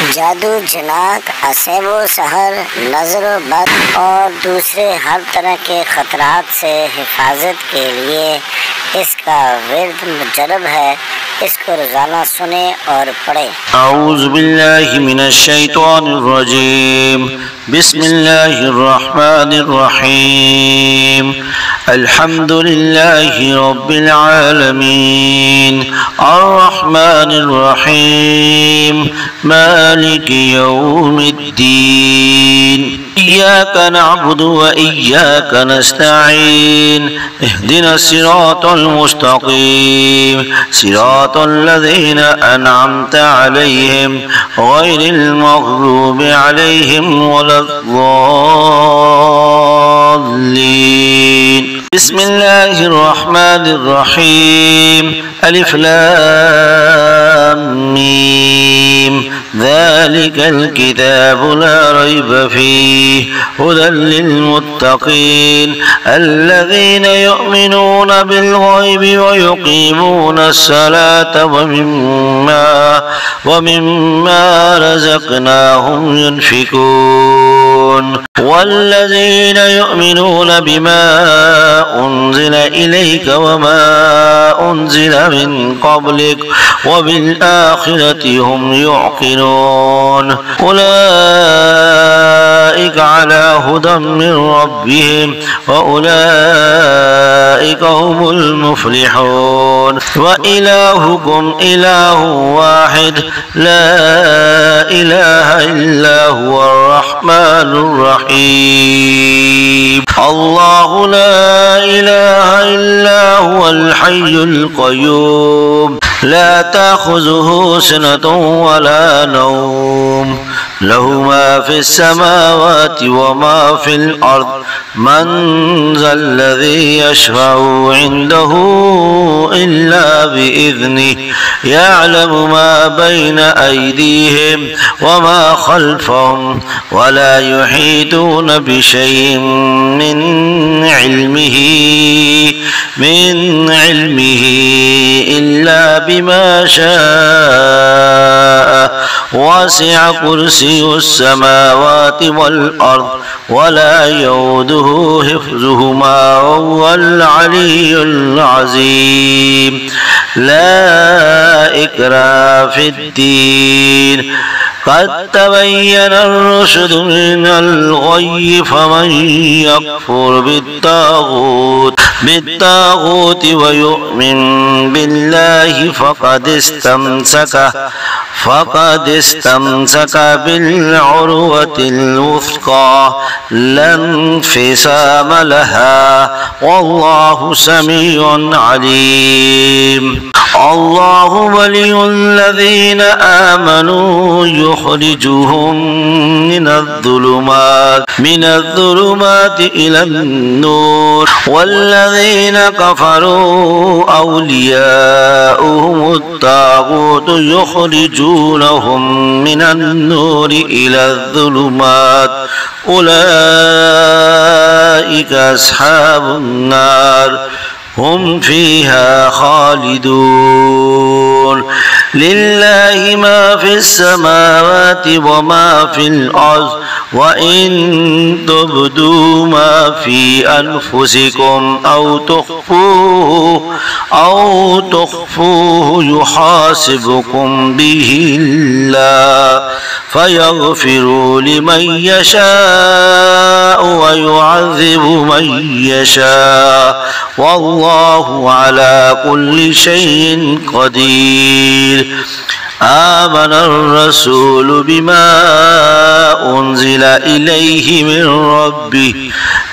जादू, जनाक, असेबो सहर, नजर बद और दूसरे हर तरह के खतरात से हिफाजत के लिए इसका विर्द मुजरब है। इसको रोजाना सुने और पढ़े। औज़ु बिल्लाहि मिनश शैतानिर रजीम। बिस्मिल्लाहिर रहमानिर रहीम। अल्हम्दुलिल्लाहि रब्बिल आलमीन अर्रहमानिर रहीम मालिकि यौमिद्दीन। इय्याका नअबुदु व इय्याका नस्तईन। इहदिनस सिरातल मुस्तकीम सिरातल लज़ीना अनअमता अलैहिम गैरिल मग़लूबि अलैहिम वलद्दाल्लीन। बिस्मिल्लाहिर रहमानिर रहीम। अलिफ लाम मीम। ज़ालिकल किताबु ला रैब फ़ीहि हुदल लिल्मुत्तक़ीन अल्लज़ीना युमिनूना बिल ग़ैबि व युक़ीमूनस सलाता व मिम्मा रज़क़नाहुम युनफ़िक़ून वल्लज़ीना युमिनूना बिमा उन्ज़िला इलैका व मा उन्ज़िला मिन क़ब्लिक व बिल आख़िरति हुम युक़िनून उलाइका अला हुदम मिन रब्बिहिम व उलाइका हुमुल मुफ़्लिहून व इलाहुकुम इलाहुन वाहिद ला इलाहा इल्ला हुवर रहमानुर रहीम। अल्लाहु ला इलाहा इल्ला हुवल हय्युल क़य्यूम ला ताख़ुज़ुहु सिनतुन वला नौम लहु मा फ़िस समावाति व मा फ़िल अर्ज़ मन ज़ल्लज़ी यशफ़अु इन्दहु इल्ला बिइज़निहि यअलमु मा बैन अयदीहिम व मा ख़ल्फ़हुम व ला युहीतूना बिशैइन मिन इल्मिहि इल्ला बिमा शाअ वसिअ कुर्सियुस समावाति वल अर्ज़ वला यऊदुहु हिफ़्ज़ुहुमा वहुवल अलिय्युल अज़ीम। ला इक्राहा फ़िद्दीन क़द तबय्यनर रुश्दु मिनल ग़य्यि फ़मन यकफ़ुर बित्ताग़ूत व यु'मिन बिल्लाहि फ़क़द इस्तमसक बिल-उर्वतिल वुस्क़ा ला इंफ़िसाम लहा वल्लाहु समीउन अलीम। अल्लाहु वलियुल्लज़ीना आमनू युख़रिजुहुम मिनज़्ज़ुलुमाति इलन-नूर वल्लज़ीना कफ़रू औलियाउहुमुत-ताग़ूत युख़रिजूनहुम मिनन-नूरि इलज़्ज़ुलुमात उलाइका अस्हाबुन-नार हुम फ़ीहा ख़ालिदून। लिल्लाहि मा फ़िस-समावाति व मा फ़िल-अर्ज़ व इन तुब्दू मा फ़ी अनफ़ुसिकुम औ तुख़्फ़ूहु युहासिबुकुम बिहिल्लाह फ़यग़फ़िरु लिमन यशाअ व युअज़्ज़िबु मन यशाअ वल्लाहु अला कुल्लि शैइन क़दीर। आमनर रसूलु बिमा उन्ज़िला इलैहि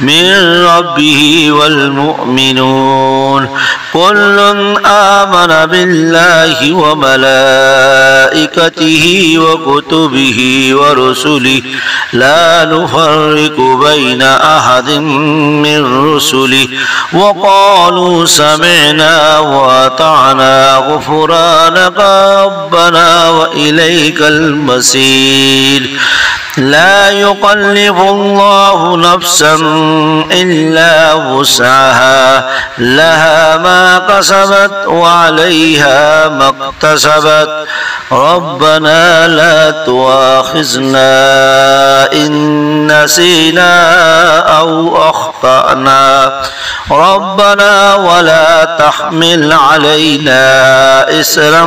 मिन रब्बिहि वल मुअमिनून कुल्लुन आमन बिल्लाहि व मलाइकतिहि व कुतुबिहि व रुसुलिहि ला नुफ़र्रिक़ु बैन अहदिन मिन रुसुलिहि व क़ालू समिअना व अतअना ग़ुफ़्रानक रब्बना व इलैकल मसीर। ला युकल्लिफुल्लाहु नफ्सन इल्ला वुस्अहा लहा मा कसबत व अलैहा मक्तसबत ربنا لا تؤاخذنا إن نسينا أو أخطأنا ربنا ولا تحمل علينا إسرا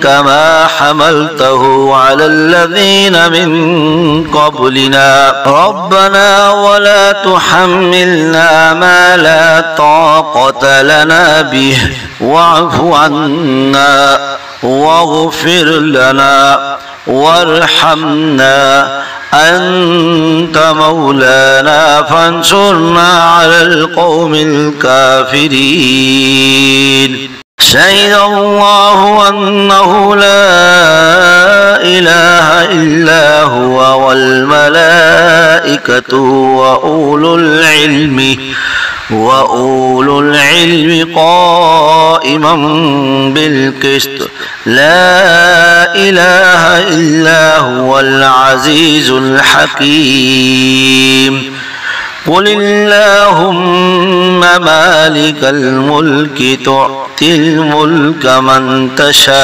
كما حملته على الذين من قبلنا ربنا ولا تحملنا ما لا طاقة لنا به واعف عنا واغفر لنا وارحمنا أنت مولانا فانصرنا على القوم الكافرين شهد الله أنه لا إله إلا هو والملائكة وأولو العلم قائما بالقسط لا إله إلا هو العزيز الحكيم قل اللهم مالك الملك تؤتي الملك من تشاء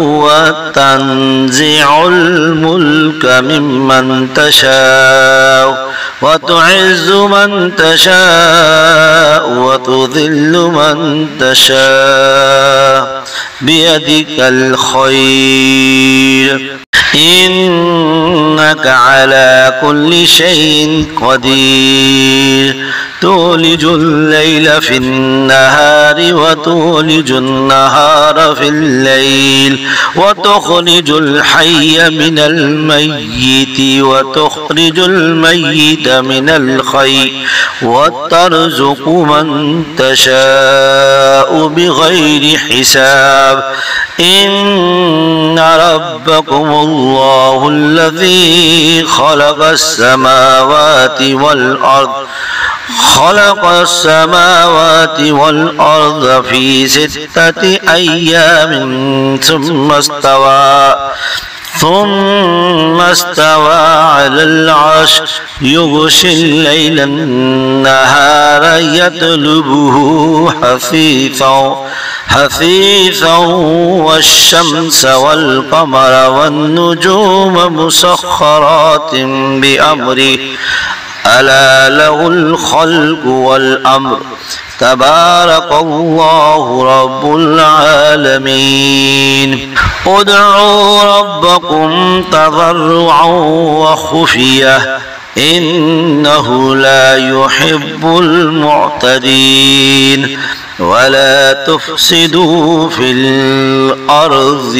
وتنزع الملك ممن تشاء وتعز من تشاء وتذل من تشاء بيدك الخير إنك على كل شيء قدير تولج الليل في النهار وتولج النهار في الليل وتخرج الحي من الميت وتخرج الميت من الحي وترزق من تشاء بغير حساب إن ربكم الله الذي خلق السماوات والأرض في 6 أيام ثم استوى على العرش يغشي الليل النهار يطلبه حثيثا والشمس والقمر والنجوم مسخرات بأمره ألا له الخلق والأمر تبارك الله رب العالمين ادعوا ربكم تضرعا وخفية إنه لا يحب المعتدين ولا تفسدوا في الأرض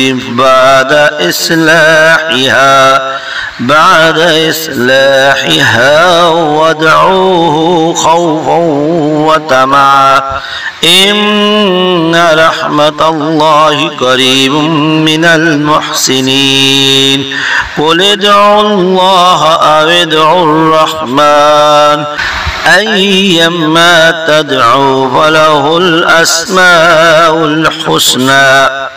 بعد إصلاحها وادعوه خوفا وطمعا إن رحمة الله قريب من المحسنين قل ادعوا الله أو ادعوا الرحمن أيما تدعوا فله الأسماء الحسنى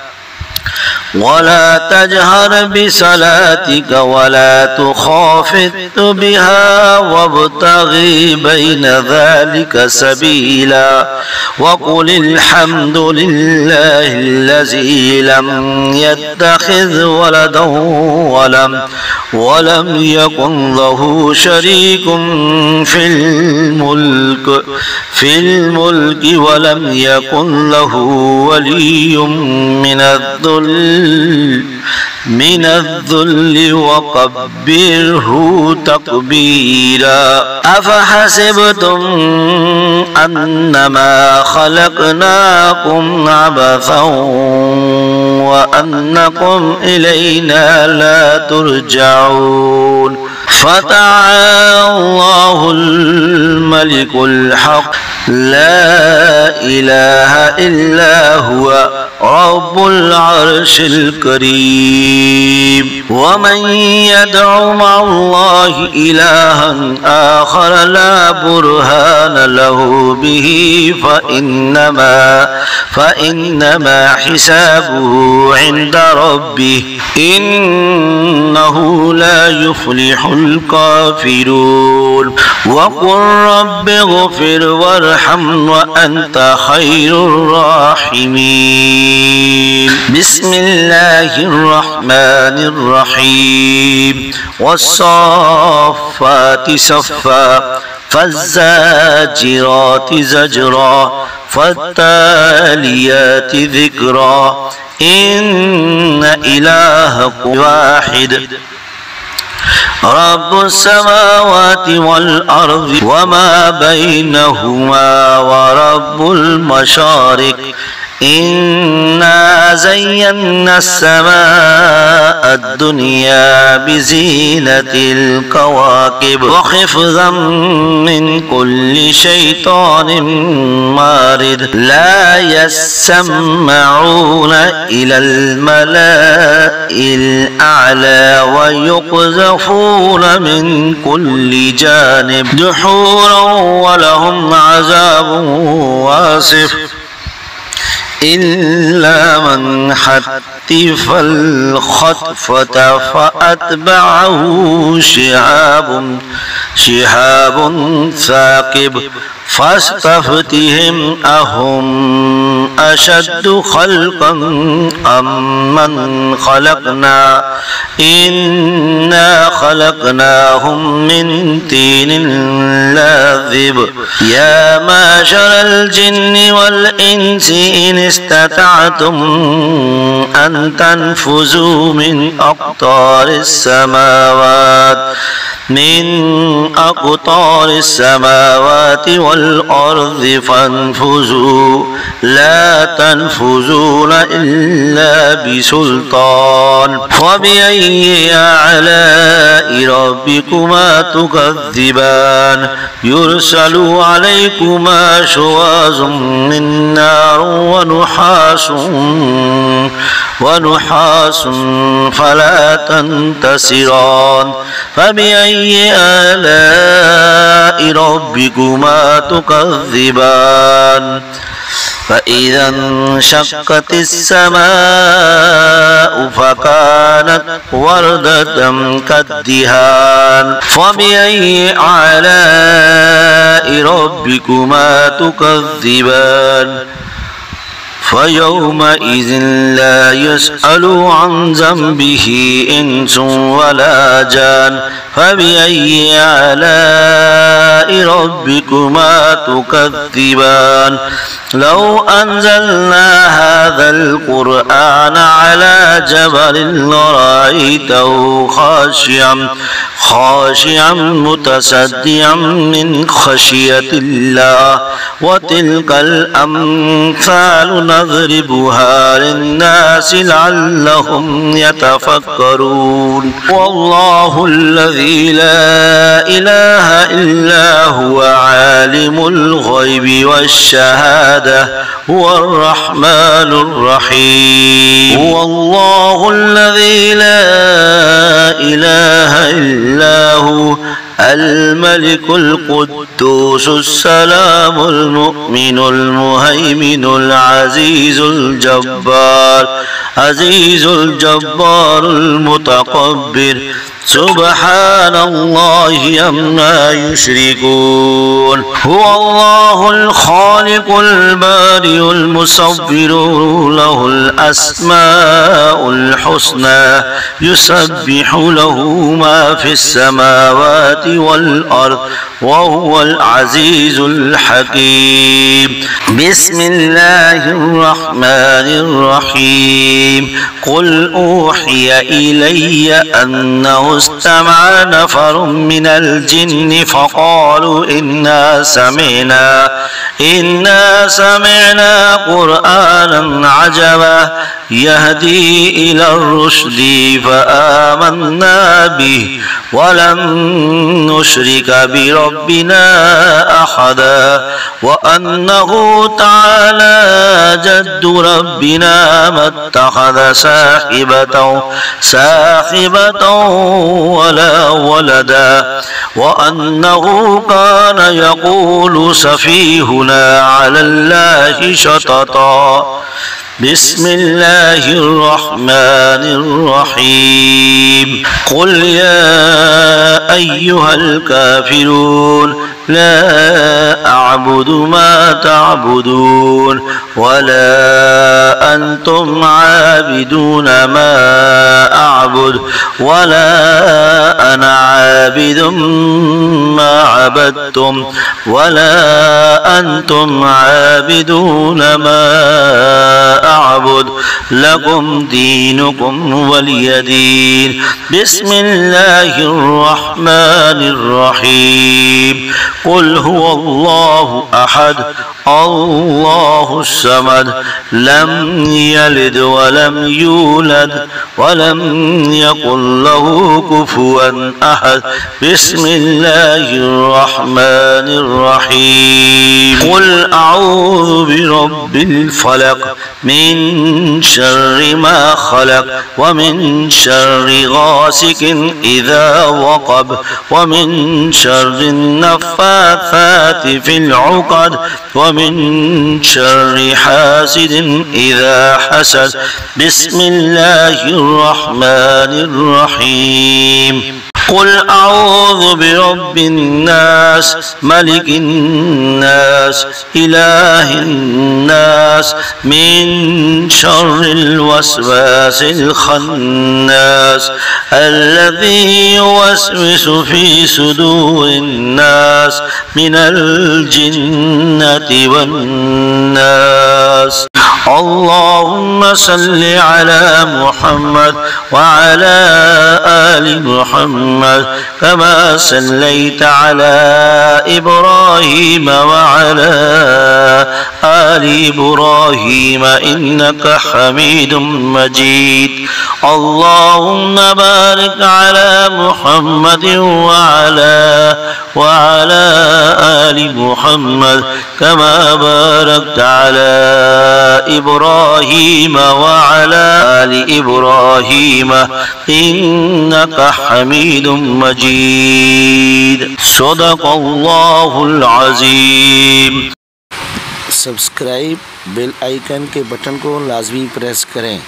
ولا تجهر بصلاتك ولا تخافت بها وابتغ بين ذلك سبيلا وقل الحمد لله الذي لم يتخذ ولدا ولم يكن له شريك في الملك ولم يكن له ولي من الذل وكبره تكبيرا أفحسبتم أنما خلقناكم عبثا وأنكم إلينا لا ترجعون فتعالى الله الملك الحق لا إله إلا هو رب العرش الكريم. ومن يدع مع الله إلها آخر لا برهان له به فإنما حسابه عند ربه إنه لا يفلح الكافرون وقل رب اغفر وارحم وأنت خير الراحمين بسم الله الرحمن الرحيم والصافات صفا فالزاجرات زجرا فالتاليات ذكرا إن إلهكم واحد رب السماوات والأرض وما بينهما ورب المشارق إنا زينا السماء الدنيا بزينة الكواكب وحفظا من كل شيطان مارد لا يسمعون إلى الملأ الأعلى ويقذفون من كل جانب دحورا ولهم عذاب واصف إلا من حتف الخطفة فأتبعه شهاب ثاقب فاستفتهم أهم أشد خلقا أم من خلقنا إنا خلقناهم من طين لاذب يا معشر الجن والإنس إن استطعتم أن تنفذوا من أقطار السماوات والأرض فانفذوا لا تنفذون إلا بسلطان فبأي آلاء ربكما تكذبان يرسل عليكما شواظ من نار ونحاس فلا تنتصران فبأي آلاء ربكما تكذبان فإذا انشقت السماء فكانت وردة كالدهان فبأي آلاء ربكما تكذبان فيومئذ لا يسأل عن ذنبه إنس ولا جان فبأي آلاء ربكما تكذبان لو أنزلنا هذا القرآن على جبل لرأيته خاشعا متصدعا من خشية الله وتلك الأمثال نضربها للناس لعلهم يتفكرون والله الذي لا إله إلا هو عالم الغيب والشهادة هو الرحمن الرحيم هو الله الذي لا إله إلا هو الملك القدوس السلام المؤمن المهيمن العزيز الجبار المتكبر سبحان الله عما يشركون هو الله الخالق البارئ المصور له الأسماء الحسنى يسبح له ما في السماوات والأرض وهو العزيز الحكيم بسم الله الرحمن الرحيم قل أوحي إلي أنه استمع نفر من الجن فقالوا إنا سمعنا قرآنا عجبا يهدي إلى الرشد فآمنا به ولن نشرك بربنا أحدا وأنه تعالى جد ربنا ما اتخذ صاحبة ولا ولدا وأنه كان يقول سفيهنا على الله شططا. بسم الله الرحمن الرحيم. قل يا أيها الكافرون لا أعبد ما تعبدون ولا أنتم عابدون ما أعبد ولا أنا عابد ما عبدتم ولا أنتم عابدون ما أعبد لكم دينكم ولي دين. بسم الله الرحمن الرحيم. قل هو الله أحد الله الصمد لم يلد ولم يولد ولم يكن له كفوا أحد. بسم الله الرحمن الرحيم. قل أعوذ برب الفلق من شر ما خلق ومن شر غاسق إذا وقب ومن شر النفاثات في العقد ومن شر حاسد إذا حسد. بسم الله الرحمن الرحيم. قل أعوذ برب الناس ملك الناس إله الناس من شر الوسواس الخناس الذي يوسوس في صدور الناس من الجنة والناس. اللهم صل على محمد وعلى آل محمد كما صليت على إبراهيم وعلى آل إبراهيم إنك حميد مجيد. اللهم بارك على محمد وعلى آل محمد كما باركت على إبراهيم وعلى آل إبراهيم إنك حميد مجيد. صدق الله العظيم. सब्सक्राइब बेल आइकन के बटन को लाजमी प्रेस करें।